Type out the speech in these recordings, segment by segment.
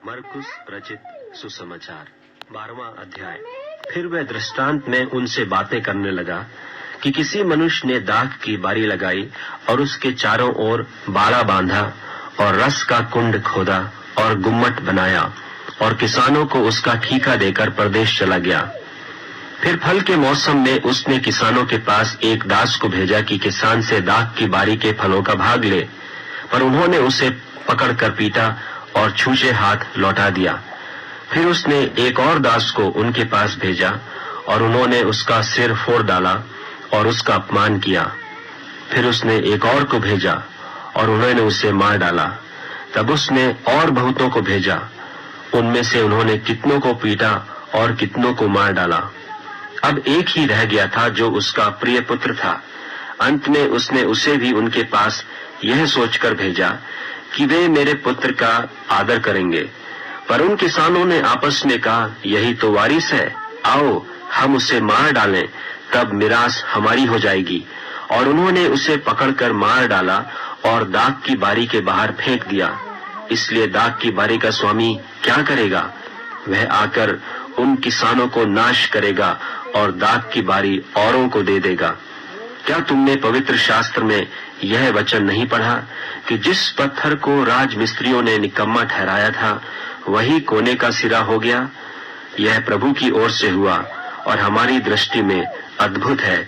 मरकुस रचित सुसमाचार 12वां अध्याय। फिर वह दृष्टांत में उनसे बातें करने लगा कि किसी मनुष्य ने दाख की बारी लगाई और उसके चारों ओर बाड़ा बांधा और रस का कुंड खोदा और गुम्मट बनाया और किसानों को उसका ठीका देकर परदेश चला गया। फिर फल के मौसम में उसने किसानों के पास एक दास को भेजा कि किसान से दाख की बारी के फलों का भाग ले, पर उन्होंने उसे पकड़कर पीटा और छूछे हाथ लौटा दिया। फिर उसने एक और दास को उनके पास भेजा और उन्होंने उसका सिर फोड़ डाला और उसका अपमान किया। फिर उसने एक और को भेजा और उन्होंने उसे मार डाला। तब उसने और बहुतों को भेजा, उनमें से उन्होंने कितनों को पीटा और कितनों को मार डाला। अब एक ही रह गया था जो उसका प्रिय पुत्र था। अंत में उसने उसे भी उनके पास यह सोचकर भेजा कि वे मेरे पुत्र का आदर करेंगे। पर उन किसानों ने आपस में कहा, यही तो वारिस है, आओ हम उसे मार डालें, तब मिरास हमारी हो जाएगी। और उन्होंने उसे पकड़कर मार डाला और दाख की बारी के बाहर फेंक दिया। इसलिए दाख की बारी का स्वामी क्या करेगा? वह आकर उन किसानों को नाश करेगा और दाख की बारी औरों को दे देगा। क्या तुमने पवित्र शास्त्र में यह वचन नहीं पढ़ा कि जिस पत्थर को राजमिस्त्रियों ने निकम्मा ठहराया था, वही कोने का सिरा हो गया? यह प्रभु की ओर से हुआ और हमारी दृष्टि में अद्भुत है।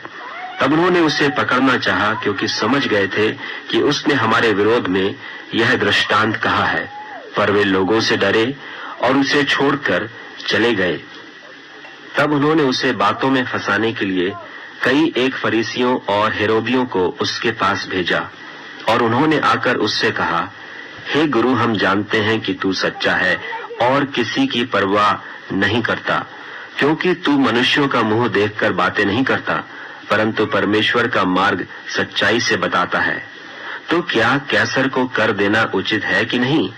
तब उन्होंने उसे पकड़ना चाहा, क्योंकि समझ गए थे कि उसने हमारे विरोध में यह दृष्टांत कहा है। पर वे लोगों से डरे और उसे छोड़कर चले गए। तब उन्होंने उसे बातों में फंसाने के लिए कई एक फरीसियों और हेरोदियों को उसके पास भेजा और उन्होंने आकर उससे कहा, हे गुरु, हम जानते हैं कि तू सच्चा है और किसी की परवाह नहीं करता, क्योंकि तू मनुष्यों का मुंह देखकर बातें नहीं करता, परंतु परमेश्वर का मार्ग सच्चाई से बताता है। तो क्या कैसर को कर देना उचित है कि नहीं?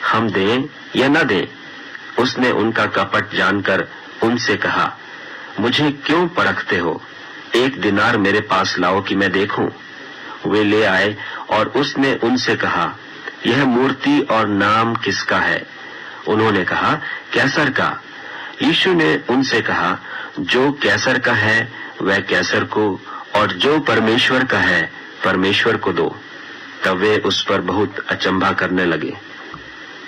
हम दें या न दें? उसने उनका कपट जानकर उनसे कहा, मुझे क्यों परखते हो? 1 दिनार मेरे पास लाओ कि मैं देखूं। वे ले आए और उसने उनसे कहा, यह मूर्ति और नाम किसका है? उन्होंने कहा, कैसर का। यीशु ने उनसे कहा, जो कैसर का है वह कैसर को, और जो परमेश्वर का है परमेश्वर को दो। तब वे उस पर बहुत अचंभा करने लगे।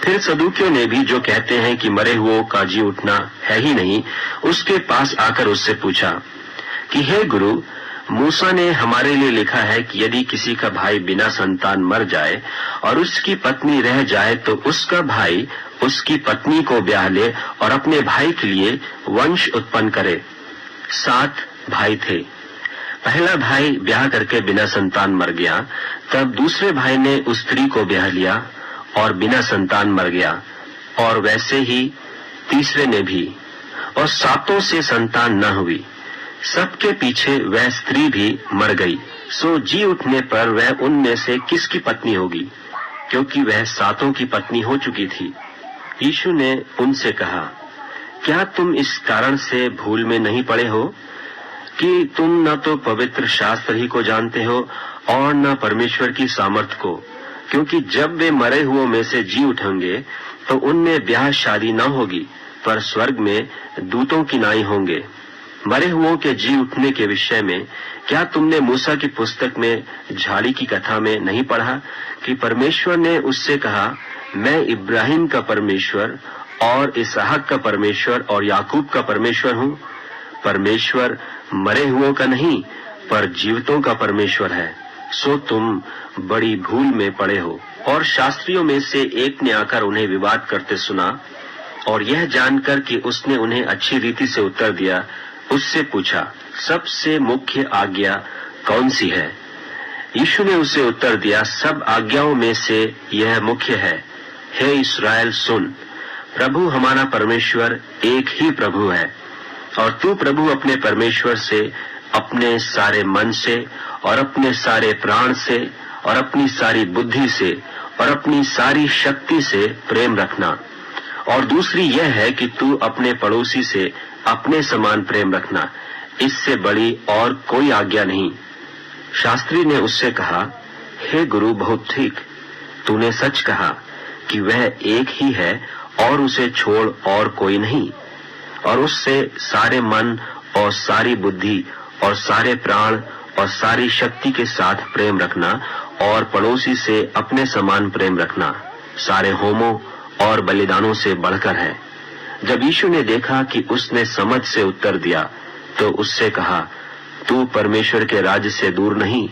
फिर सदूकियों ने भी, जो कहते हैं कि मरे हुओं का जी उठना है ही नहीं, उसके पास आकर उससे पूछा कि हे गुरु, मूसा ने हमारे लिए लिखा है कि यदि किसी का भाई बिना संतान मर जाए और उसकी पत्नी रह जाए, तो उसका भाई उसकी पत्नी को ब्याह ले और अपने भाई के लिए वंश उत्पन्न करे। 7 भाई थे। पहला भाई ब्याह करके बिना संतान मर गया। तब दूसरे भाई ने उस स्त्री को ब्याह लिया और बिना संतान मर गया, और वैसे ही तीसरे ने भी, और 7 से संतान न हुई। सबके पीछे वह स्त्री भी मर गई। सो जी उठने पर वह उनमें से किसकी पत्नी होगी, क्योंकि वह 7 की पत्नी हो चुकी थी। यीशु ने उनसे कहा, क्या तुम इस कारण से भूल में नहीं पड़े हो कि तुम न तो पवित्र शास्त्र ही को जानते हो और न परमेश्वर की सामर्थ को? क्योंकि जब वे मरे हुओं में से जी उठेंगे तो उनमें ब्याह शादी न होगी, पर स्वर्ग में दूतों की नाई होंगे। मरे हुओं के जी उठने के विषय में क्या तुमने मूसा की पुस्तक में झाड़ी की कथा में नहीं पढ़ा कि परमेश्वर ने उससे कहा, मैं इब्राहिम का परमेश्वर और इसहाक का परमेश्वर और याकूब का परमेश्वर हूँ। परमेश्वर मरे हुओं का नहीं, पर जीवितों का परमेश्वर है। सो तुम बड़ी भूल में पड़े हो। और शास्त्रियों में से एक ने आकर उन्हें विवाद करते सुना, और यह जानकर कि उसने उन्हें अच्छी रीति से उत्तर दिया, उससे पूछा, सबसे मुख्य आज्ञा कौन सी है? यीशु ने उसे उत्तर दिया, सब आज्ञाओं में से यह मुख्य है, हे इस्राएल सुन, प्रभु हमारा परमेश्वर एक ही प्रभु है, और तू प्रभु अपने परमेश्वर से अपने सारे मन से और अपने सारे प्राण से और अपनी सारी बुद्धि से और अपनी सारी शक्ति से प्रेम रखना। और दूसरी यह है कि तू अपने पड़ोसी से अपने समान प्रेम रखना। इससे बड़ी और कोई आज्ञा नहीं। शास्त्री ने उससे कहा, हे गुरु, बहुत ठीक, तूने सच कहा कि वह एक ही है और उसे छोड़ और कोई नहीं, और उससे सारे मन और सारी बुद्धि और सारे प्राण और सारी शक्ति के साथ प्रेम रखना, और पड़ोसी से अपने समान प्रेम रखना सारे होमों और बलिदानों से बढ़कर है। जब यीशु ने देखा कि उसने समझ से उत्तर दिया, तो उससे कहा, तू परमेश्वर के राज्य से दूर नहीं,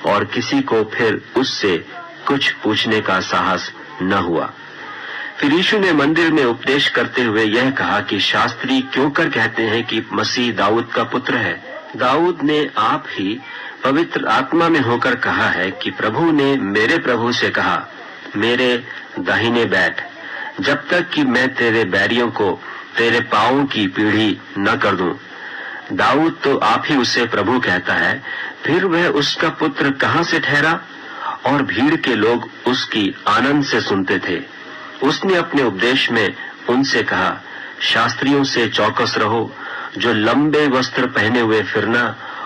और किसी को फिर उससे कुछ पूछने का साहस न हुआ। फिर यीशु ने मंदिर में उपदेश करते हुए यह कहा कि शास्त्री क्यों कर कहते हैं कि मसीह दाऊद का पुत्र है। दाऊद ने आप ही पवित्र आत्मा में होकर कहा है कि प्रभु ने मेरे प्रभु से कहा, मेरे दाहिने बैठ, जब तक कि मैं तेरे बैरियों को तेरे पांवों की पीढ़ी न कर दूं। दाऊद तो आप ही उसे प्रभु कहता है, फिर वह उसका पुत्र कहां से ठहरा? और भीड़ के लोग उसकी आनंद से सुनते थे। उसने अपने उपदेश में उनसे कहा, शास्त्रियों से चौकस रहो, जो लंबे वस्त्र पहने हुए फिरना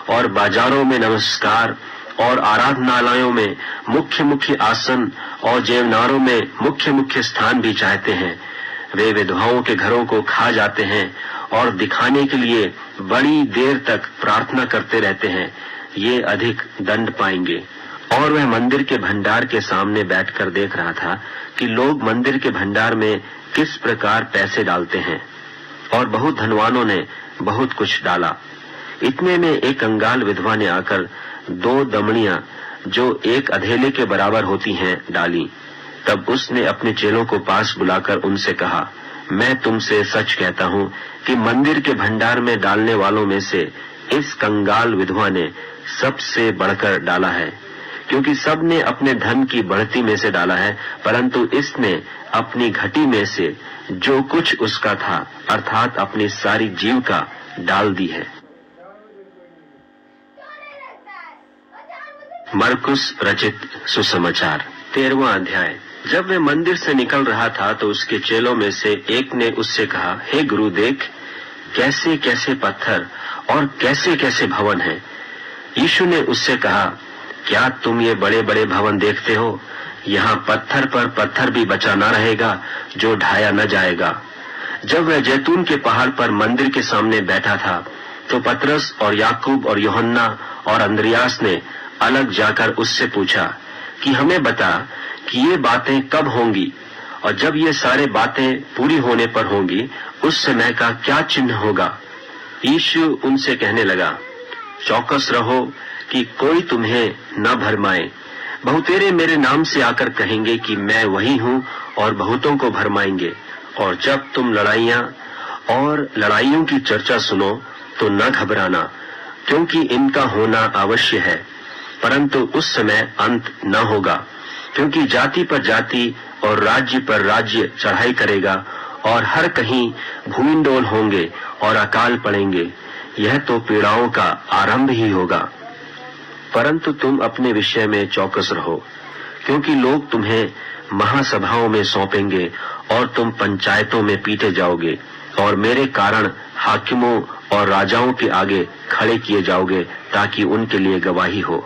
और बाजारों में नमस्कार और आराधनालयों में मुख्य मुख्य आसन और जेवनारों में मुख्य मुख्य स्थान भी चाहते हैं। वे विधवाओं के घरों को खा जाते हैं और दिखाने के लिए बड़ी देर तक प्रार्थना करते रहते हैं, ये अधिक दंड पाएंगे। और वह मंदिर के भंडार के सामने बैठकर देख रहा था कि लोग मंदिर के भंडार में किस प्रकार पैसे डालते हैं, और बहुत धनवानों ने बहुत कुछ डाला। इतने में एक कंगाल विधवा ने आकर 2 दमड़ियां जो एक अधेले के बराबर होती हैं डाली। तब उसने अपने चेलों को पास बुलाकर उनसे कहा, मैं तुमसे सच कहता हूं कि मंदिर के भंडार में डालने वालों में से इस कंगाल विधवा ने सबसे बढ़कर डाला है, क्योंकि सब ने अपने धन की बढ़ती में से डाला है, परंतु इसने अपनी घटी में से जो कुछ उसका था, अर्थात अपनी सारी जीविका डाल दी है। मरकुस रचित सुसमाचार 13वां अध्याय। जब वह मंदिर से निकल रहा था तो उसके चेलों में से एक ने उससे कहा, हे गुरु, देख कैसे कैसे पत्थर और कैसे कैसे भवन हैं। यीशु ने उससे कहा, क्या तुम ये बड़े बड़े भवन देखते हो? यहाँ पत्थर पर पत्थर भी बचा न रहेगा जो ढाया न जाएगा। जब वह जैतून के पहाड़ पर मंदिर के सामने बैठा था, तो पतरस और याकूब और यूहन्ना और अंद्रियास ने अलग जाकर उससे पूछा कि हमें बता कि ये बातें कब होंगी, और जब ये सारे बातें पूरी होने पर होंगी, उस समय का क्या चिन्ह होगा? यीशु उनसे कहने लगा, चौकस रहो कि कोई तुम्हें न भरमाए। बहुतेरे मेरे नाम से आकर कहेंगे कि मैं वही हूँ, और बहुतों को भरमाएंगे। और जब तुम लड़ाइयाँ और लड़ाइयों की चर्चा सुनो तो न घबराना, क्योंकि इनका होना अवश्य है, परंतु उस समय अंत न होगा। क्योंकि जाति पर जाति और राज्य पर राज्य चढ़ाई करेगा, और हर कहीं भूमिंडोल होंगे और अकाल पड़ेंगे। यह तो पीड़ाओं का आरंभ ही होगा। परंतु तुम अपने विषय में चौकस रहो, क्योंकि लोग तुम्हें महासभाओं में सौंपेंगे और तुम पंचायतों में पीटे जाओगे, और मेरे कारण हाकिमों और राजाओं के आगे खड़े किए जाओगे, ताकि उनके लिए गवाही हो।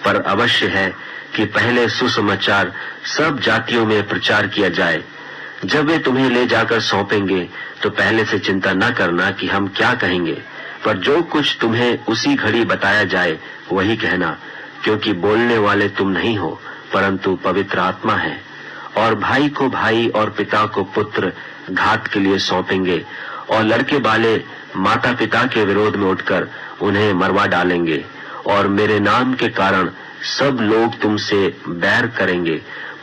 पर अवश्य है कि पहले सुसमाचार सब जातियों में प्रचार किया जाए। जब वे तुम्हें ले जाकर सौंपेंगे तो पहले से चिंता न करना कि हम क्या कहेंगे, पर जो कुछ तुम्हें उसी घड़ी बताया जाए वही कहना, क्योंकि बोलने वाले तुम नहीं हो, परंतु पवित्र आत्मा है। और भाई को भाई और पिता को पुत्र घात के लिए सौंपेंगे, और लड़के वाले माता पिता के विरोध में उठकर उन्हें मरवा डालेंगे। और मेरे नाम के कारण सब लोग तुमसे बैर करेंगे,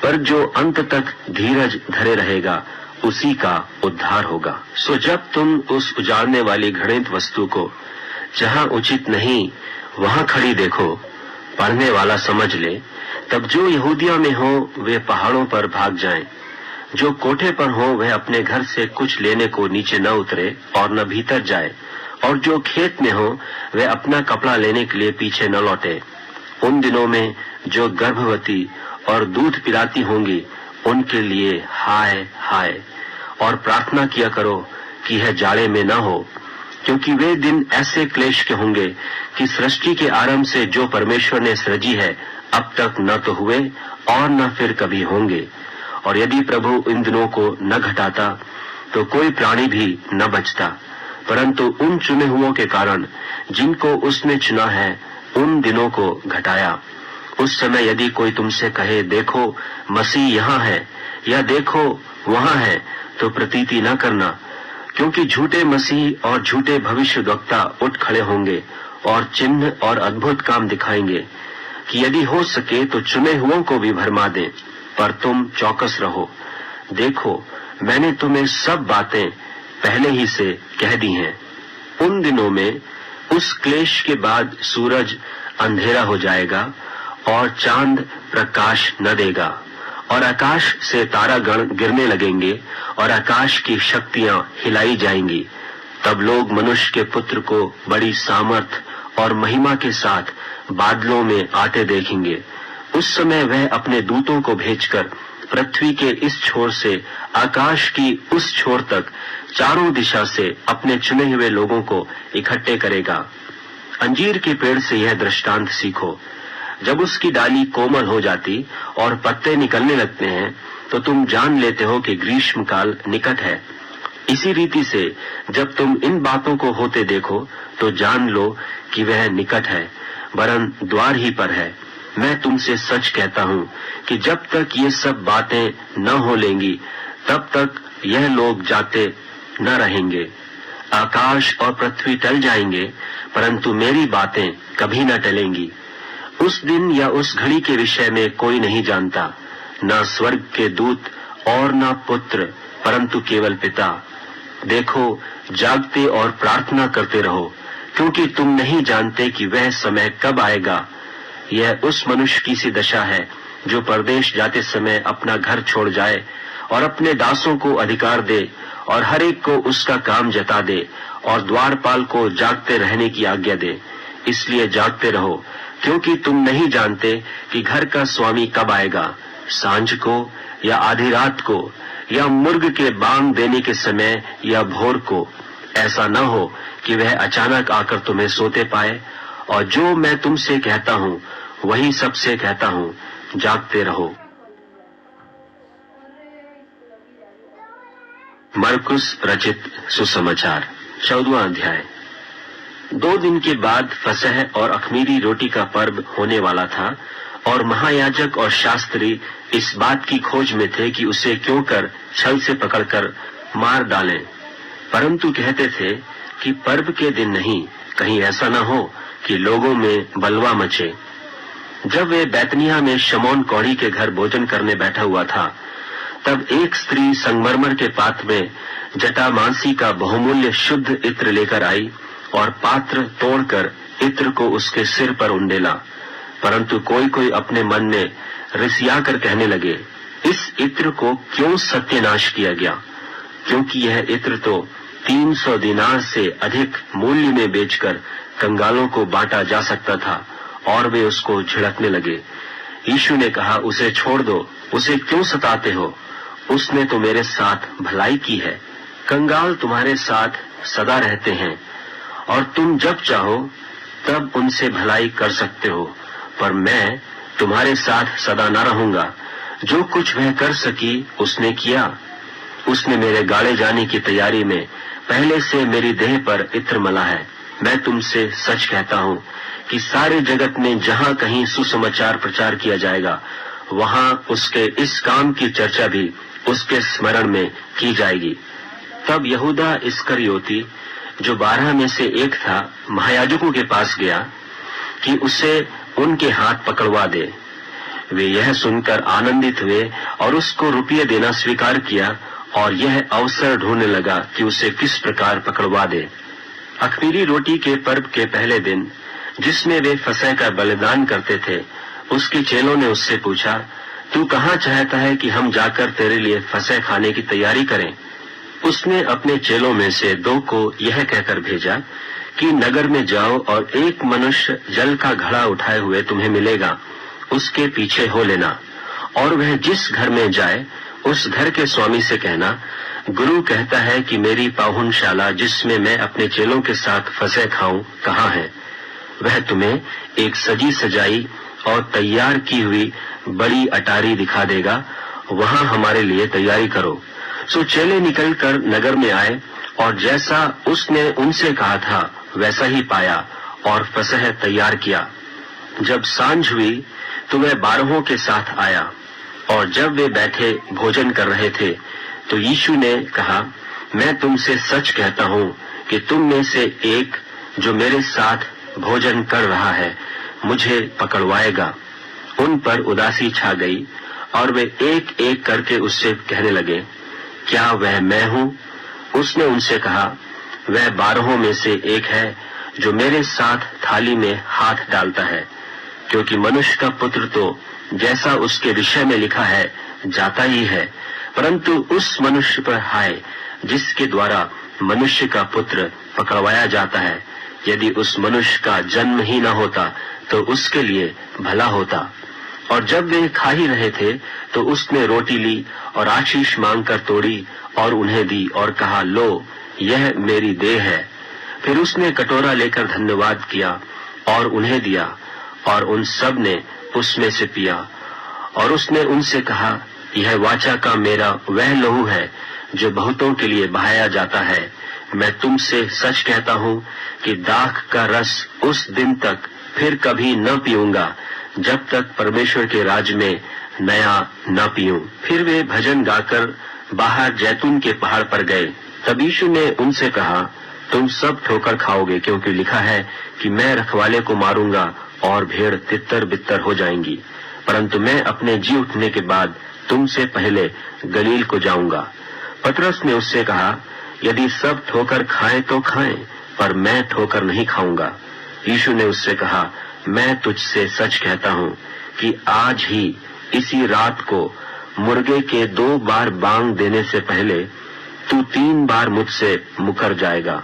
पर जो अंत तक धीरज धरे रहेगा उसी का उद्धार होगा। सो जब तुम उस उजाड़ने वाली घृणित वस्तु को जहाँ उचित नहीं वहाँ खड़ी देखो, पढ़ने वाला समझ ले, तब जो यहूदिया में हो वे पहाड़ों पर भाग जाएं। जो कोठे पर हो वह अपने घर से कुछ लेने को नीचे न उतरे और न भीतर जाए, और जो खेत में हो वह अपना कपड़ा लेने के लिए पीछे न लौटे। उन दिनों में जो गर्भवती और दूध पिलाती होंगी उनके लिए हाय हाय। और प्रार्थना किया करो कि यह जाड़े में न हो, क्योंकि वे दिन ऐसे क्लेश के होंगे कि सृष्टि के आरंभ से जो परमेश्वर ने सृजी है अब तक न तो हुए और न फिर कभी होंगे। और यदि प्रभु इन दिनों को न घटाता तो कोई प्राणी भी न बचता, परंतु उन चुने हुओं के कारण जिनको उसने चुना है उन दिनों को घटाया। उस समय यदि कोई तुमसे कहे देखो मसीह यहाँ है या देखो वहाँ है, तो प्रतीति न करना, क्योंकि झूठे मसीह और झूठे भविष्यद्वक्ता उठ खड़े होंगे और चिन्ह और अद्भुत काम दिखाएंगे कि यदि हो सके तो चुने हुओं को भी भरमा दें। पर तुम चौकस रहो, देखो मैंने तुम्हें सब बातें पहले ही से कह दी हैं। उन दिनों में उस क्लेश के बाद सूरज अंधेरा हो जाएगा और चांद प्रकाश न देगा और आकाश से तारागण गिरने लगेंगे और आकाश की शक्तियां हिलाई जाएंगी। तब लोग मनुष्य के पुत्र को बड़ी सामर्थ और महिमा के साथ बादलों में आते देखेंगे। उस समय वह अपने दूतों को भेजकर पृथ्वी के इस छोर से आकाश की उस छोर तक चारों दिशा से अपने चुने हुए लोगों को इकट्ठे करेगा। अंजीर के पेड़ से यह दृष्टांत सीखो, जब उसकी डाली कोमल हो जाती और पत्ते निकलने लगते हैं तो तुम जान लेते हो कि ग्रीष्म काल निकट है। इसी रीति से जब तुम इन बातों को होते देखो तो जान लो कि वह निकट है, वरन द्वार ही पर है। मैं तुमसे सच कहता हूँ कि जब तक ये सब बातें न हो लेंगी तब तक यह लोग जाते न रहेंगे। आकाश और पृथ्वी टल जाएंगे, परंतु मेरी बातें कभी न टलेंगी। उस दिन या उस घड़ी के विषय में कोई नहीं जानता, न स्वर्ग के दूत और न पुत्र, परंतु केवल पिता। देखो, जागते और प्रार्थना करते रहो, क्योंकि तुम नहीं जानते कि वह समय कब आएगा। यह उस मनुष्य की सी दशा है जो परदेश जाते समय अपना घर छोड़ जाए और अपने दासों को अधिकार दे और हर एक को उसका काम जता दे और द्वारपाल को जागते रहने की आज्ञा दे। इसलिए जागते रहो, क्योंकि तुम नहीं जानते कि घर का स्वामी कब आएगा, सांझ को या आधी रात को या मुर्ग के बांग देने के समय या भोर को। ऐसा न हो कि वह अचानक आकर तुम्हें सोते पाए। और जो मैं तुमसे कहता हूँ वही सबसे कहता हूँ, जागते रहो। मरकुस रचित सुसमाचार 14वां अध्याय। 2 दिन के बाद फसह और अख़मीरी रोटी का पर्व होने वाला था और महायाजक और शास्त्री इस बात की खोज में थे कि उसे क्यों कर छल से पकड़कर मार डालें, परंतु कहते थे कि पर्व के दिन नहीं, कहीं ऐसा न हो कि लोगों में बलवा मचे। जब वे बैतनिया में शमौन कौड़ी के घर भोजन करने बैठा हुआ था, तब एक स्त्री संगमरमर के पात्र में जटामांसी का बहुमूल्य शुद्ध इत्र लेकर आई और पात्र तोड़कर इत्र को उसके सिर पर उंडेला। परंतु कोई कोई अपने मन में रिसियाकर कहने लगे, इस इत्र को क्यों सत्यानाश किया गया, क्योंकि यह इत्र तो 300 दिनार से अधिक मूल्य में बेचकर कंगालों को बांटा जा सकता था। और वे उसको झिड़कने लगे। यीशु ने कहा, उसे छोड़ दो, उसे क्यों सताते हो, उसने तो मेरे साथ भलाई की है। कंगाल तुम्हारे साथ सदा रहते हैं और तुम जब चाहो तब उनसे भलाई कर सकते हो, पर मैं तुम्हारे साथ सदा न रहूंगा। जो कुछ वह कर सकी उसने किया। उसने मेरे गाड़े जाने की तैयारी में पहले से मेरी देह पर इत्र मला है। मैं तुमसे सच कहता हूँ कि सारे जगत में जहाँ कहीं सुसमाचार प्रचार किया जाएगा, वहाँ उसके इस काम की चर्चा भी उसके स्मरण में की जाएगी। तब यहूदा इस्करियोती, जो 12 में से एक था, महायाजकों के पास गया कि उसे उनके हाथ पकड़वा दे। वे यह सुनकर आनंदित हुए और उसको रुपये देना स्वीकार किया और यह अवसर ढूंढने लगा कि उसे किस प्रकार पकड़वा दे। अख़मीरी रोटी के पर्व के पहले दिन, जिसमें वे फसह का बलिदान करते थे, उसके चेलों ने उससे पूछा, तू कहाँ चाहता है कि हम जाकर तेरे लिए फसह खाने की तैयारी करें? उसने अपने चेलों में से 2 को यह कहकर भेजा कि नगर में जाओ और एक मनुष्य जल का घड़ा उठाए हुए तुम्हें मिलेगा, उसके पीछे हो लेना। और वह जिस घर में जाए उस घर के स्वामी से कहना, गुरु कहता है कि मेरी पाहुनशाला जिसमें मैं अपने चेलों के साथ फसह खाऊं कहाँ है? वह तुम्हें एक सजी सजाई और तैयार की हुई बड़ी अटारी दिखा देगा वहां हमारे लिए तैयारी करो। सो चेले निकलकर नगर में आए और जैसा उसने उनसे कहा था वैसा ही पाया और फसह तैयार किया। जब सांझ हुई तो वह 12 के साथ आया, और जब वे बैठे भोजन कर रहे थे तो यीशु ने कहा, मैं तुमसे सच कहता हूं कि तुम में से एक जो मेरे साथ भोजन कर रहा है मुझे पकड़वाएगा। उन पर उदासी छा गई और वे एक एक करके उससे कहने लगे, क्या वह मैं हूं? उसने उनसे कहा, वह 12 में से एक है जो मेरे साथ थाली में हाथ डालता है, क्योंकि मनुष्य का पुत्र तो जैसा उसके विषय में लिखा है जाता ही है, परंतु उस मनुष्य पर हाय जिसके द्वारा मनुष्य का पुत्र पकड़वाया जाता है। यदि उस मनुष्य का जन्म ही न होता तो उसके लिए भला होता। और जब वे खा ही रहे थे तो उसने रोटी ली और आशीष मांगकर तोड़ी और उन्हें दी और कहा, लो, यह मेरी देह है। फिर उसने कटोरा लेकर धन्यवाद किया और उन्हें दिया, और उन सब ने उसमें से पिया। और उसने उनसे कहा, यह वाचा का मेरा वह लहू है जो बहुतों के लिए बहाया जाता है। मैं तुमसे सच कहता हूं कि दाख का रस उस दिन तक फिर कभी न पीऊंगा जब तक परमेश्वर के राज्य में नया न पीऊं। फिर वे भजन गाकर बाहर जैतून के पहाड़ पर गए। तब यीशु ने उनसे कहा, तुम सब ठोकर खाओगे, क्योंकि लिखा है कि मैं रखवाले को मारूंगा और भेड़ तितर बितर हो जाएंगी। परंतु मैं अपने जी उठने के बाद तुमसे पहले गलील को जाऊंगा। पतरस ने उससे कहा, यदि सब ठोकर खाएं तो खाएं, पर मैं ठोकर नहीं खाऊंगा। यीशु ने उससे कहा, मैं तुझसे सच कहता हूं कि आज ही इसी रात को मुर्गे के 2 बार बांग देने से पहले तू 3 बार मुझसे मुकर जाएगा।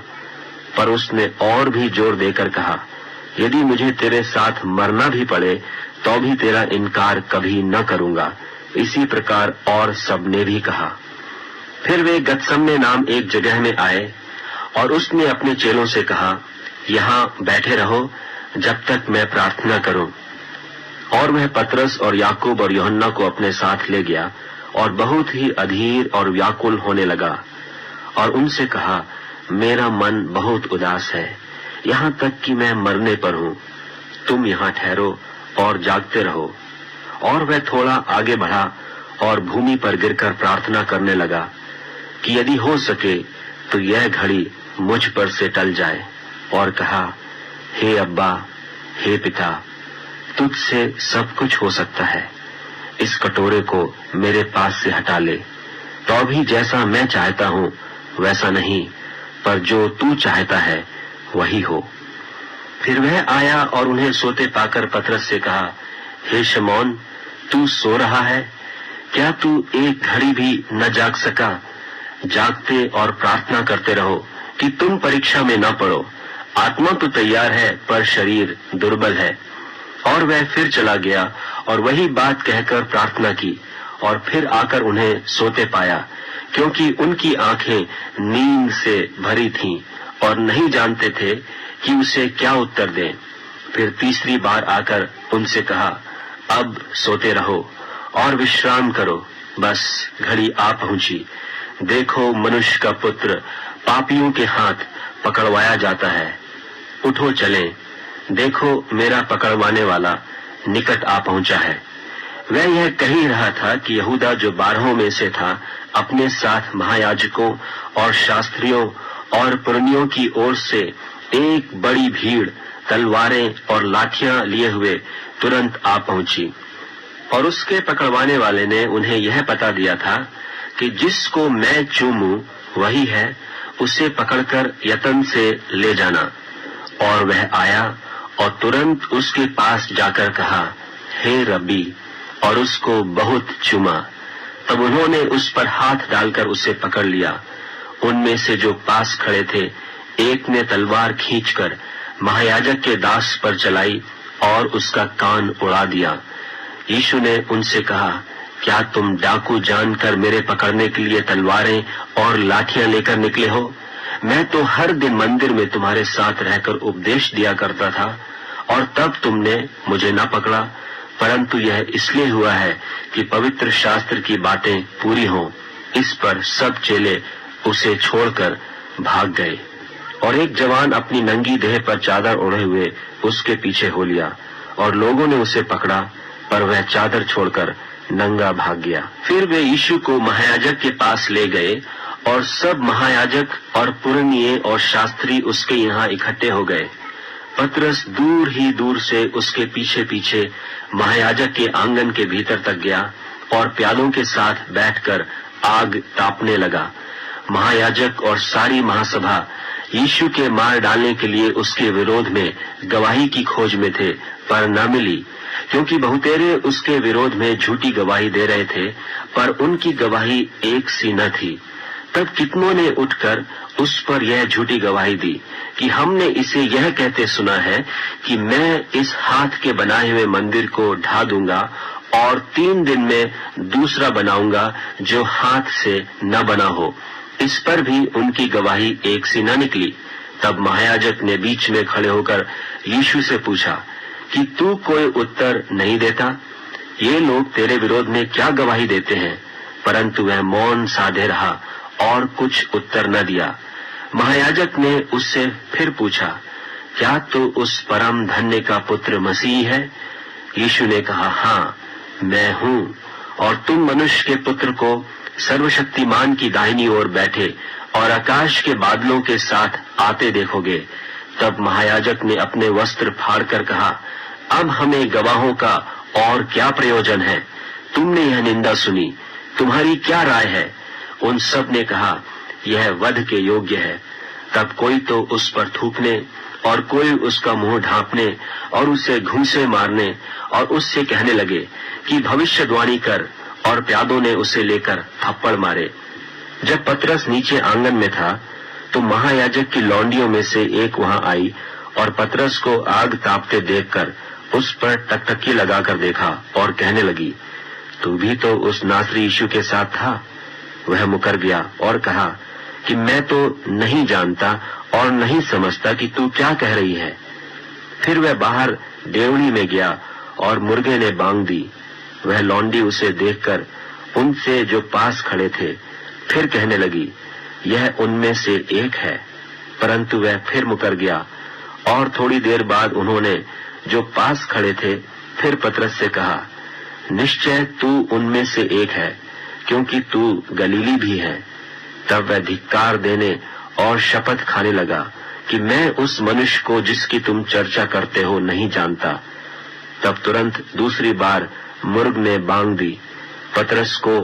पर उसने और भी जोर देकर कहा, यदि मुझे तेरे साथ मरना भी पड़े तो भी तेरा इनकार कभी न करूंगा। इसी प्रकार और सबने भी कहा। फिर वे गतसमने नाम एक जगह में आए और उसने अपने चेलों से कहा, यहाँ बैठे रहो जब तक मैं प्रार्थना करूं। और वह पतरस और याकूब और यूहन्ना को अपने साथ ले गया और बहुत ही अधीर और व्याकुल होने लगा और उनसे कहा, मेरा मन बहुत उदास है, यहाँ तक कि मैं मरने पर हूँ। तुम यहाँ ठहरो और जागते रहो। और वह थोड़ा आगे बढ़ा और भूमि पर गिरकर प्रार्थना करने लगा कि यदि हो सके तो यह घड़ी मुझ पर से टल जाए, और कहा, हे अब्बा, हे पिता, तुझसे सब कुछ हो सकता है। इस कटोरे को मेरे पास से हटा ले, तो भी जैसा मैं चाहता हूँ वैसा नहीं, पर जो तू चाहता है वही हो। फिर वह आया और उन्हें सोते पाकर पतरस से कहा, हे शमौन, तू सो रहा है? क्या तू एक घड़ी भी न जाग सका? जागते और प्रार्थना करते रहो कि तुम परीक्षा में न पड़ो। आत्मा तो तैयार है पर शरीर दुर्बल है। और वह फिर चला गया और वही बात कहकर प्रार्थना की, और फिर आकर उन्हें सोते पाया, क्योंकि उनकी आंखें नींद से भरी थीं और नहीं जानते थे कि उसे क्या उत्तर दें। फिर तीसरी बार आकर उनसे कहा, अब सोते रहो और विश्राम करो, बस घड़ी आ पहुंची। देखो, मनुष्य का पुत्र पापियों के हाथ पकड़वाया जाता है। उठो चलें, देखो मेरा पकड़वाने वाला निकट आ पहुंचा है। वह यह कह ही रहा था कि यहूदा जो 12 में से था अपने साथ महायाजकों और शास्त्रियों और पुरनियों की ओर से एक बड़ी भीड़ तलवारें और लाठियां लिए हुए तुरंत आ पहुंची। और उसके पकड़वाने वाले ने उन्हें यह पता दिया था कि जिसको मैं चूमूं वही है, उसे पकड़कर यतन से ले जाना। और वह आया और तुरंत उसके पास जाकर कहा, हे रब्बी, और उसको बहुत चूमा। तब उन्होंने उस पर हाथ डालकर उसे पकड़ लिया। उनमें से जो पास खड़े थे, एक ने तलवार खींचकर महायाजक के दास पर चलाई और उसका कान उड़ा दिया। यीशु ने उनसे कहा, क्या तुम डाकू जानकर मेरे पकड़ने के लिए तलवारें और लाठियां लेकर निकले हो? मैं तो हर दिन मंदिर में तुम्हारे साथ रहकर उपदेश दिया करता था, और तब तुमने मुझे न पकड़ा। परंतु यह इसलिए हुआ है कि पवित्र शास्त्र की बातें पूरी हों। इस पर सब चेले उसे छोड़कर भाग गए और एक जवान अपनी नंगी देह पर चादर ओढ़े हुए उसके पीछे हो लिया और लोगों ने उसे पकड़ा, पर वह चादर छोड़कर नंगा भाग गया। फिर वे यीशु को महायाजक के पास ले गए और सब महायाजक और पुरनिये और शास्त्री उसके यहाँ इकट्ठे हो गए। पतरस दूर ही दूर से उसके पीछे पीछे महायाजक के आंगन के भीतर तक गया और प्यादों के साथ बैठकर आग तापने लगा। महायाजक और सारी महासभा यीशु के मार डालने के लिए उसके विरोध में गवाही की खोज में थे, पर न मिली, क्योंकि बहुतेरे उसके विरोध में झूठी गवाही दे रहे थे, पर उनकी गवाही एक सी न थी। तब कितनों ने उठकर उस पर यह झूठी गवाही दी कि हमने इसे यह कहते सुना है कि मैं इस हाथ के बनाए हुए मंदिर को ढा दूंगा और 3 दिन में दूसरा बनाऊंगा जो हाथ से न बना हो। इस पर भी उनकी गवाही एक सी न निकली। तब महायाजक ने बीच में खड़े होकर यीशु से पूछा कि तू कोई उत्तर नहीं देता? ये लोग तेरे विरोध में क्या गवाही देते हैं? परंतु वह मौन साधे रहा और कुछ उत्तर न दिया। महायाजक ने उससे फिर पूछा, क्या तू उस परम धन्य का पुत्र मसीह है? यीशु ने कहा, हाँ, मैं हूँ, और तुम मनुष्य के पुत्र को सर्वशक्तिमान की दाहिनी ओर बैठे और आकाश के बादलों के साथ आते देखोगे। तब महायाजक ने अपने वस्त्र फाड़कर कहा, अब हमें गवाहों का और क्या प्रयोजन है? तुमने यह निंदा सुनी, तुम्हारी क्या राय है? उन सब ने कहा, यह वध के योग्य है। तब कोई तो उस पर थूकने और कोई उसका मुंह ढांपने और उसे घूंसे मारने और उससे कहने लगे कि भविष्यवाणी कर, और प्यादों ने उसे लेकर थप्पड़ मारे। जब पतरस नीचे आंगन में था तो महायाजक की लौंडियों में से एक वहां आई और पतरस को आग तापते देखकर उस पर टकटकी लगाकर देखा और कहने लगी, तू भी तो उस नासरी यीशु के साथ था। वह मुकर गया और कहा कि मैं तो नहीं जानता और नहीं समझता कि तू क्या कह रही है। फिर वह बाहर डेवढ़ी में गया और मुर्गे ने बांग दी। वह लौंडी उसे देखकर उनसे जो पास खड़े थे फिर कहने लगी, यह उनमें से एक है। परंतु वह फिर मुकर गया। और थोड़ी देर बाद उन्होंने जो पास खड़े थे फिर पतरस से कहा, निश्चय तू उनमें से एक है, क्योंकि तू गलीली भी है। तब वह धिक्कार देने और शपथ खाने लगा कि मैं उस मनुष्य को जिसकी तुम चर्चा करते हो नहीं जानता। तब तुरंत दूसरी बार मुर्ग ने बांग दी। पतरस को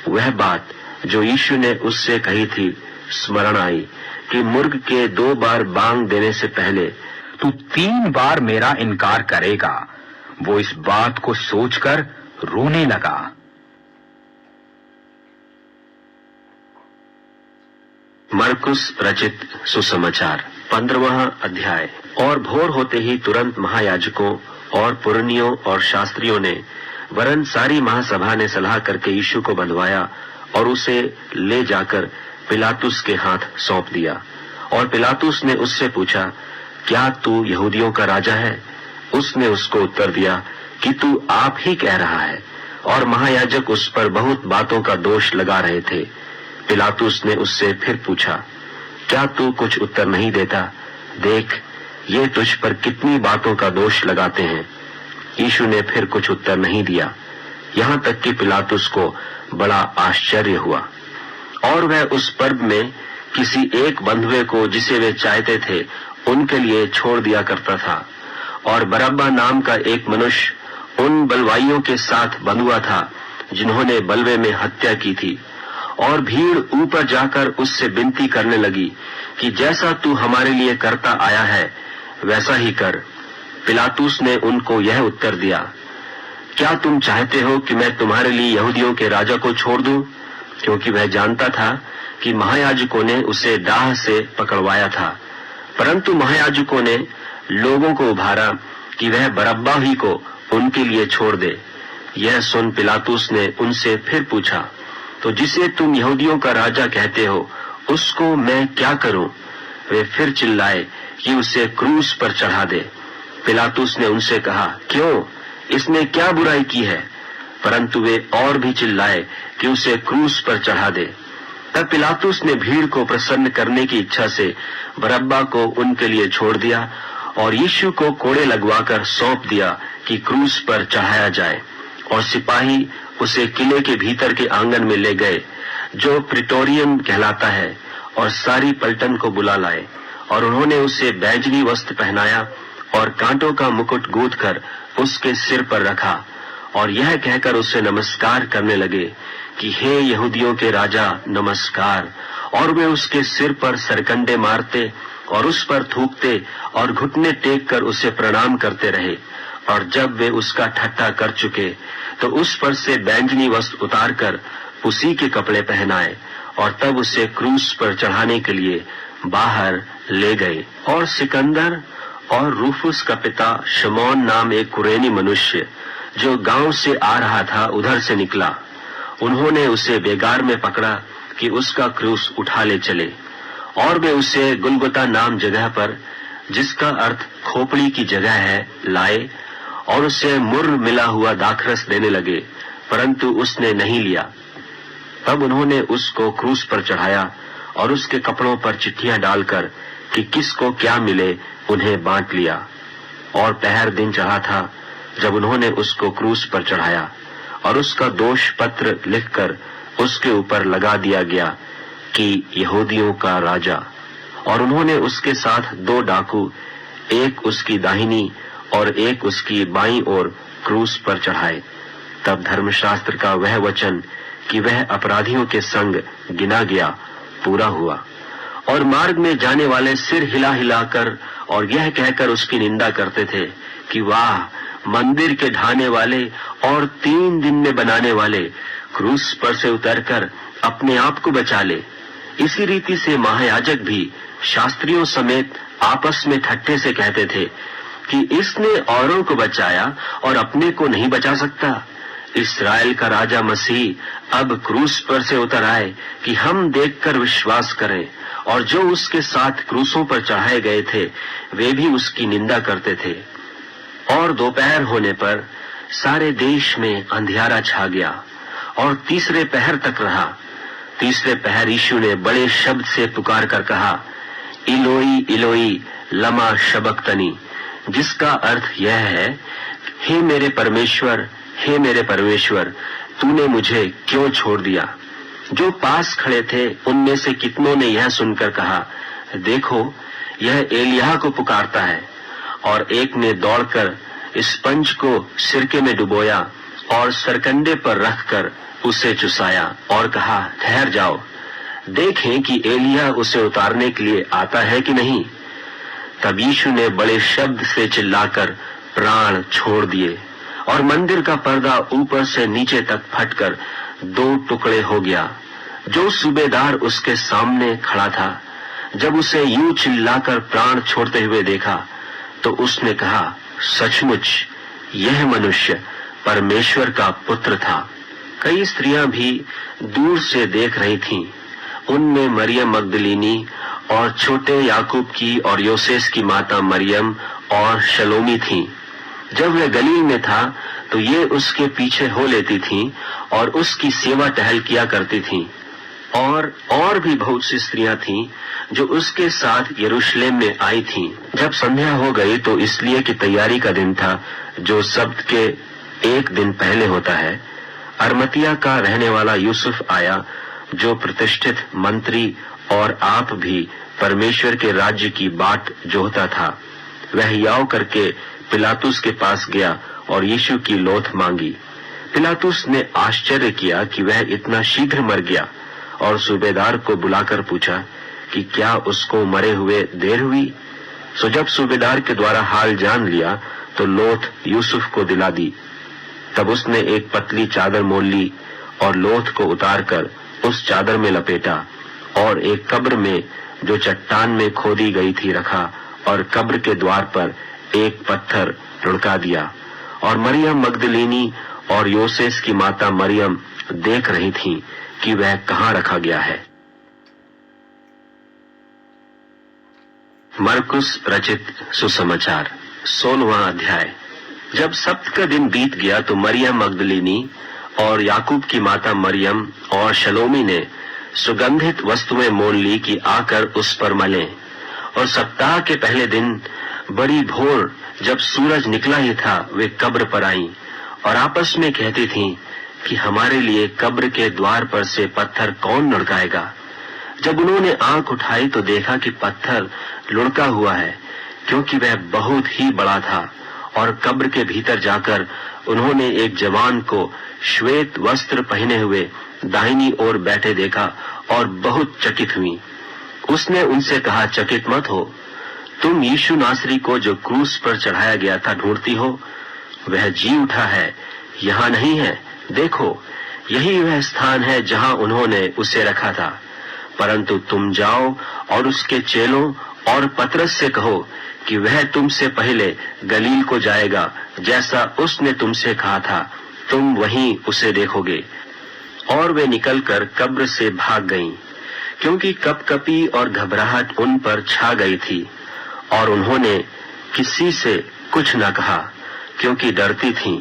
वह बात जो यीशु ने उससे कही थी स्मरण आई कि मुर्ग के 2 बार बांग देने से पहले तू 3 बार मेरा इनकार करेगा। वो इस बात को सोचकर रोने लगा। मरकुस रचित सुसमाचार 15वां अध्याय। और भोर होते ही तुरंत महायाजकों और पुरनियों और शास्त्रियों ने वरन सारी महासभा ने सलाह करके यीशु को बंधवाया और उसे ले जाकर पिलातुस के हाथ सौंप दिया। और पिलातुस ने उससे पूछा, क्या तू यहूदियों का राजा है? उसने उसको उत्तर दिया कि तू आप ही कह रहा है। और महायाजक उस पर बहुत बातों का दोष लगा रहे थे। पिलातुस ने उससे फिर पूछा, क्या तू कुछ उत्तर नहीं देता? देख, ये तुझ पर कितनी बातों का दोष लगाते हैं। यीशु ने फिर कुछ उत्तर नहीं दिया, यहाँ तक कि पिलातुस को बड़ा आश्चर्य हुआ। और वह उस पर्व में किसी एक बंधुए को जिसे वे चाहते थे उनके लिए छोड़ दिया करता था। और बरअब्बा नाम का एक मनुष्य उन बलवाइयों के साथ बंधुआ था जिन्होंने बलवे में हत्या की थी। और भीड़ ऊपर जाकर उससे विनती करने लगी कि जैसा तू हमारे लिए करता आया है वैसा ही कर। पिलातुस ने उनको यह उत्तर दिया, क्या तुम चाहते हो कि मैं तुम्हारे लिए यहूदियों के राजा को छोड़ दूं? क्योंकि वह जानता था कि महायाजकों ने उसे डाह से पकड़वाया था। परंतु महायाजकों ने लोगों को उभारा कि वह बरअब्बा ही को उनके लिए छोड़ दे। यह सुन पिलातुस ने उनसे फिर पूछा, तो जिसे तुम यहूदियों का राजा कहते हो उसको मैं क्या करूं? वे फिर चिल्लाए कि उसे क्रूस पर चढ़ा दे। पिलातुस ने उनसे कहा, क्यों? इसने क्या बुराई की है? परंतु वे और भी चिल्लाए कि उसे क्रूस पर चढ़ा दे। तब पिलातुस ने भीड़ को प्रसन्न करने की इच्छा से बरअब्बा को उनके लिए छोड़ दिया और यीशु को कोड़े लगवाकर सौंप दिया कि क्रूस पर चढ़ाया जाए। और सिपाही उसे किले के भीतर के आंगन में ले गए, जो प्रिटोरियम कहलाता है, और सारी पलटन को बुला लाए। और उन्होंने उसे बैजनी वस्त्र पहनाया और कांटों का मुकुट गूंथ कर उसके सिर पर रखा, और यह कहकर उसे नमस्कार करने लगे कि हे यहूदियों के राजा, नमस्कार। और वे उसके सिर पर सरकंडे मारते और उस पर थूकते और घुटने टेक कर उसे प्रणाम करते रहे। और जब वे उसका ठट्ठा कर चुके तो उस पर से बैंजनी वस्त्र उतारकर उसी के कपड़े पहनाए और तब उसे क्रूस पर चढ़ाने के लिए बाहर ले गए। और सिकंदर और रूफुस का पिता शमौन नाम एक कुरेनी मनुष्य जो गांव से आ रहा था, उधर से निकला। उन्होंने उसे बेगार में पकड़ा कि उसका क्रूस उठा ले चले। और वे उसे गुलगुता नाम जगह पर, जिसका अर्थ खोपड़ी की जगह है, लाए और उसे मुर्र मिला हुआ दाखरस देने लगे, परंतु उसने नहीं लिया। तब उन्होंने उसको क्रूस पर चढ़ाया और उसके कपड़ों पर चिट्ठियां डालकर कि किसको क्या मिले उन्हें बांट लिया। और पहर दिन चढ़ा था जब उन्होंने उसको क्रूस पर चढ़ाया, और उसका दोष पत्र लिखकर उसके ऊपर लगा दिया गया कि यहूदियों का राजा। और उन्होंने उसके साथ 2 डाकू, एक उसकी दाहिनी और एक उसकी बाईं ओर क्रूस पर चढ़ाए। तब धर्मशास्त्र का वह वचन कि वह अपराधियों के संग गिना गया पूरा हुआ। और मार्ग में जाने वाले सिर हिला हिलाकर और यह कहकर उसकी निंदा करते थे कि वाह, मंदिर के ढाने वाले और 3 दिन में बनाने वाले क्रूस पर से उतरकर अपने आप को बचा ले। इसी रीति से महायाजक भी शास्त्रियों समेत आपस में ठट्ठे से कहते थे कि इसने औरों को बचाया और अपने को नहीं बचा सकता। इस्राएल का राजा मसीह अब क्रूस पर से उतर आए कि हम देखकर विश्वास करें। और जो उसके साथ क्रूसों पर चढ़ाए गए थे वे भी उसकी निंदा करते थे। और दोपहर होने पर सारे देश में अंधियारा छा गया और तीसरे पहर तक रहा। तीसरे पहर यीशु ने बड़े शब्द से पुकार कर कहा, इलोई इलोई लमा शबक्तनी, जिसका अर्थ यह है, हे मेरे परमेश्वर, हे मेरे परमेश्वर, तूने मुझे क्यों छोड़ दिया। जो पास खड़े थे उनमें से कितनों ने यह सुनकर कहा, देखो, यह एलिय्याह को पुकारता है। और एक ने दौड़कर स्पंज को सिरके में डुबोया और सरकंडे पर रखकर उसे चुसाया और कहा, ठहर जाओ, देखें कि एलिय्याह उसे उतारने के लिए आता है कि नहीं। तब यीशु ने बड़े शब्द से चिल्लाकर प्राण छोड़ दिए और मंदिर का पर्दा ऊपर से नीचे तक फटकर 2 टुकड़े हो गया। जो सूबेदार उसके सामने खड़ा था, जब उसे यूं चिल्लाकर प्राण छोड़ते हुए देखा तो उसने कहा, सचमुच यह मनुष्य परमेश्वर का पुत्र था। कई स्त्रियां भी दूर से देख रही थीं। उनमें मरियम मगदलीनी और छोटे याकूब की और योसेस की माता मरियम और शलोमी थीं। जब वह गलील में था तो ये उसके पीछे हो लेती थीं और उसकी सेवा टहल किया करती थीं। और भी बहुत सी स्त्रियां थीं जो उसके साथ यरूशलेम में आई थीं। जब संध्या हो गई तो इसलिए कि तैयारी का दिन था, जो सब्त के 1 दिन पहले होता है, अरमतिया का रहने वाला यूसुफ आया, जो प्रतिष्ठित मंत्री और आप भी परमेश्वर के राज्य की बाट जोहता था। वह याव करके पिलातुस के पास गया और यीशु की लोथ मांगी। पिलातुस ने आश्चर्य किया कि वह इतना शीघ्र मर गया और सूबेदार को बुलाकर पूछा कि क्या उसको मरे हुए देर हुई। सो जब सूबेदार के द्वारा हाल जान लिया तो लोथ यूसुफ को दिला दी। तब उसने एक पतली चादर मोल ली और लोथ को उतारकर उस चादर में लपेटा और एक कब्र में जो चट्टान में खोदी गई थी रखा और कब्र के द्वार पर एक पत्थर लुढ़का दिया। और मरियम मगदलीनी और योसेस की माता मरियम देख रही थीं कि वह कहाँ रखा गया है। मरकुस रचित सुसमाचार 16वां अध्याय। जब सब्त का दिन बीत गया तो मरियम मगदलिनी और याकूब की माता मरियम और शलोमी ने सुगंधित वस्तुएं मोल ली कि आकर उस पर मलें। और सप्ताह के पहले दिन बड़ी भोर जब सूरज निकला ही था, वे कब्र पर आईं और आपस में कहती थीं कि हमारे लिए कब्र के द्वार पर से पत्थर कौन लुढ़काएगा। जब उन्होंने आंख उठाई तो देखा कि पत्थर लुढ़का हुआ है, क्योंकि वह बहुत ही बड़ा था। और कब्र के भीतर जाकर उन्होंने एक जवान को श्वेत वस्त्र पहने हुए दाहिनी ओर बैठे देखा और बहुत चकित हुई। उसने उनसे कहा, चकित मत हो, तुम यीशु नासरी को जो क्रूस पर चढ़ाया गया था ढूंढती हो। वह जी उठा है, यहाँ नहीं है। देखो, यही वह स्थान है जहाँ उन्होंने उसे रखा था। परंतु तुम जाओ और उसके चेलों और पतरस से कहो कि वह तुमसे पहले गलील को जाएगा, जैसा उसने तुमसे कहा था, तुम वहीं उसे देखोगे। और वे निकलकर कब्र से भाग गईं, क्योंकि कपकपी और घबराहट उन पर छा गई थी। और उन्होंने किसी से कुछ न कहा, क्योंकि डरती थीं।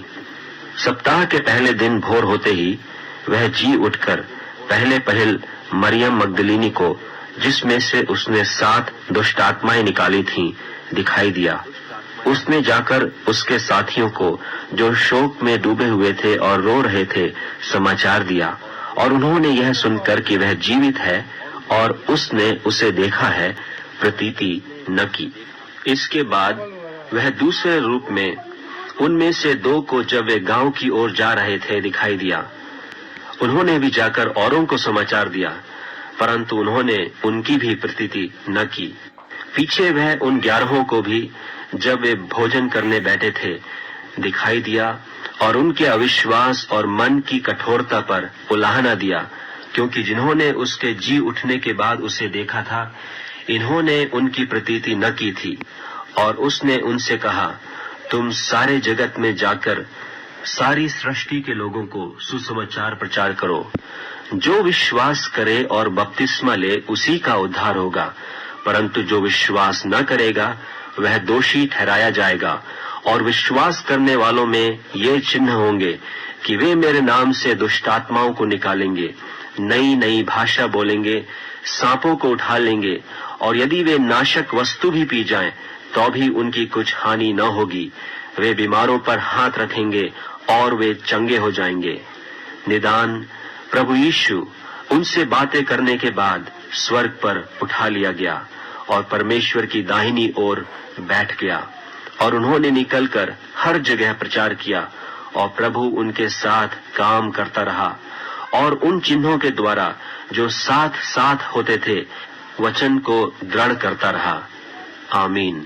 सप्ताह के पहले दिन भोर होते ही वह जी उठकर पहल मरियम मगदलिनी को, जिसमें से उसने 7 दुष्टात्माएं निकाली थीं, दिखाई दिया। उसने जाकर उसके साथियों को, जो शोक में डूबे हुए थे और रो रहे थे, समाचार दिया। और उन्होंने यह सुनकर कि वह जीवित है और उसने उसे देखा है, प्रतीति न की। इसके बाद वह दूसरे रूप में उनमें से 2 को, जब वे गांव की ओर जा रहे थे, दिखाई दिया। उन्होंने भी जाकर औरों को समाचार दिया, परंतु उन्होंने उनकी भी प्रतीति न की। पीछे वह उन 11 को भी, जब वे भोजन करने बैठे थे, दिखाई दिया और उनके अविश्वास और मन की कठोरता पर उलाहना दिया, क्योंकि जिन्होंने उसके जी उठने के बाद उसे देखा था, इन्होंने उनकी प्रतीति न की थी। और उसने उनसे कहा, तुम सारे जगत में जाकर सारी सृष्टि के लोगों को सुसमाचार प्रचार करो। जो विश्वास करे और बपतिस्मा ले, उसी का उद्धार होगा, परंतु जो विश्वास न करेगा वह दोषी ठहराया जाएगा। और विश्वास करने वालों में ये चिन्ह होंगे कि वे मेरे नाम से दुष्टात्माओं को निकालेंगे, नई नई भाषा बोलेंगे, सांपों को उठा लेंगे, और यदि वे नाशक वस्तु भी पी जाएं तो भी उनकी कुछ हानि न होगी। वे बीमारों पर हाथ रखेंगे और वे चंगे हो जाएंगे। निदान प्रभु यीशु उनसे बातें करने के बाद स्वर्ग पर उठा लिया गया और परमेश्वर की दाहिनी ओर बैठ गया। और उन्होंने निकलकर हर जगह प्रचार किया और प्रभु उनके साथ काम करता रहा और उन चिन्हों के द्वारा जो साथ साथ होते थे, वचन को दृढ़ करता रहा। आमीन।